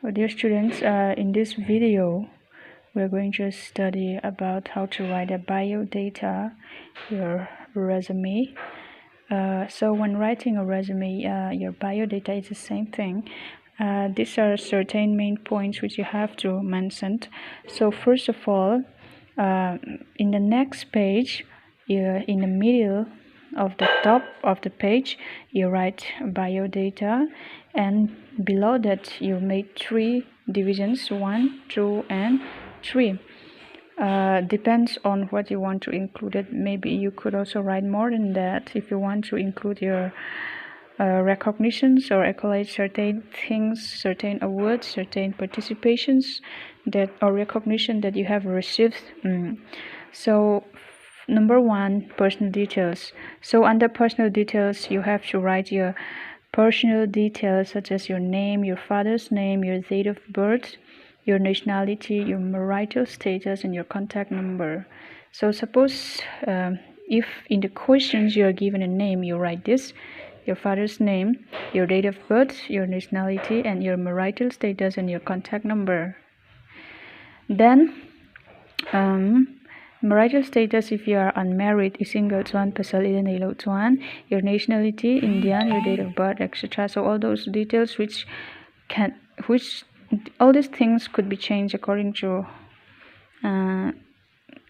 Dear students, in this video, we're going to study about how to write a bio data, your resume. So when writing a resume, your bio data is the same thing. These are certain main points which you have to mention. So first of all, in the next page, in the middle of the top of the page, you write bio data, and below that you make 3 divisions, 1, 2, and 3. Depends on what you want to include it. Maybe you could also write more than that if you want to include your recognitions or accolades, certain things, certain awards, certain participations that or recognition that you have received. So number 1, personal details. So under personal details, you have to write your personal details such as your name, your father's name, your date of birth, your nationality, your marital status, and your contact number. So suppose if in the questions you are given a name, you write this: your father's name, your date of birth, your nationality, and your marital status, and your contact number. Then marital status, if you are unmarried, single chuan pasal ida nei lo chuan, your nationality Indian, your date of birth, etc. So all those details which all these things could be changed according to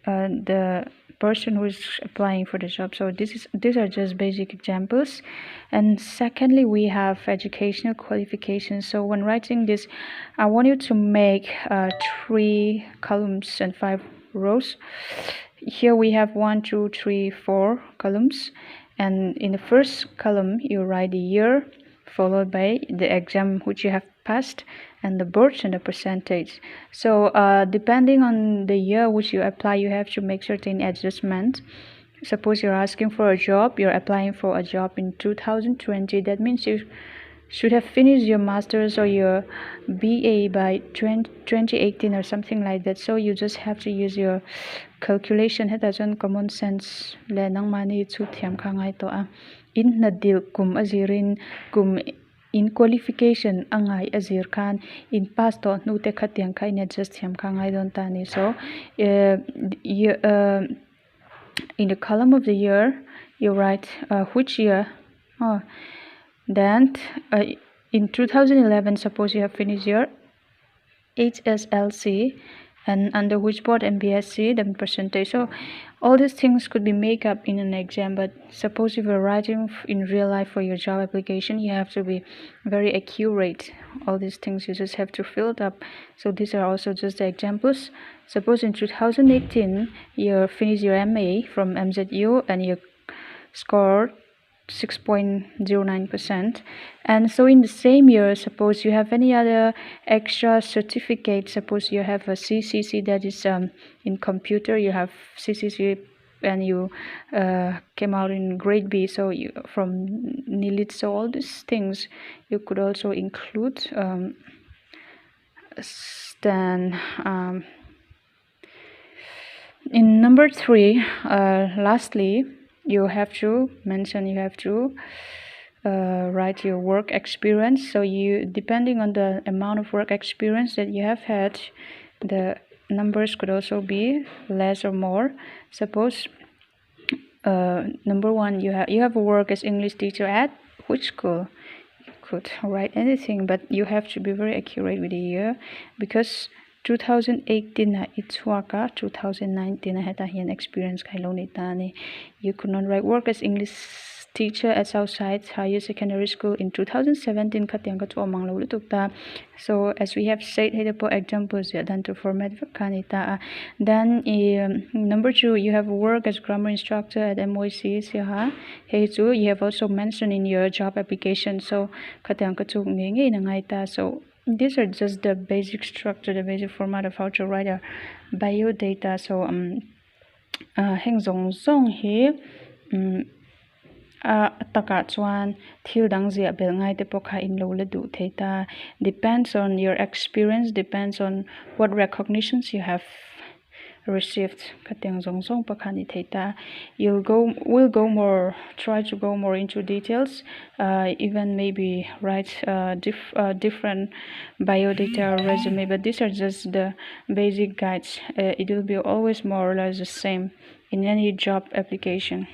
the person who is applying for the job. So these are just basic examples. And secondly, we have educational qualifications. So when writing this, I want you to make 3 columns and 5 rows. Here we have 1, 2, 3, 4 columns, and in the first column you write the year followed by the exam which you have passed and the birth and the percentage. So depending on the year which you apply, you have to make certain adjustments. Suppose you're asking for a job, you're applying for a job in 2020, that means you should have finished your master's or your BA by 2018 or something like that. So you just have to use your calculation. That's on common sense. Le nang mani chu thiam khangai to a in na dil kum azirin kum in qualification angai azir khan in pass to nu te khatiang khai ne just thiam khangai don tani. So in the column of the year you write which year. Then in 2011, suppose you have finished your HSLC, and under which board MBSC, then percentage. So all these things could be made up in an exam, but suppose if you're writing in real life for your job application, you have to be very accurate. All these things you just have to fill it up. So these are also just the examples. Suppose in 2018 you finished your MA from MZU and you scored 6.09%, and so in the same year, suppose you have any other extra certificate. Suppose you have a CCC, that is in computer, you have CCC and you came out in grade B, so you from NILIT. So all these things you could also include. Then in number 3, lastly, you have to write your work experience. So you, depending on the amount of work experience that you have had, the numbers could also be less or more. Suppose number 1, you have a work as English teacher at which school. You could write anything, but you have to be very accurate with the year, because 2018 na itsuaka 2019 na heta hian experience kai lo ni tani. You could not write work as English teacher at Southside Higher Secondary School in 2017 katiang ka chu amang lo lutuk ta. So as we have said here for examples ya dan to format kanita. Then number 2, you have work as grammar instructor at MOC ha. Hey chu, you have also mentioned in your job application. So katiang ka chu ngi na ngai ta. So these are just the basic structure, the basic format of how to write a bio data. So heng zong zong hi taka chuan thil dang zia bel ngai te pokha in lo la du theta. Depends on your experience, depends on what recognitions you have received kateng zong pakhani theta. Try to go more into details, even maybe write different biodata resume, but these are just the basic guides. It will be always more or less the same in any job application.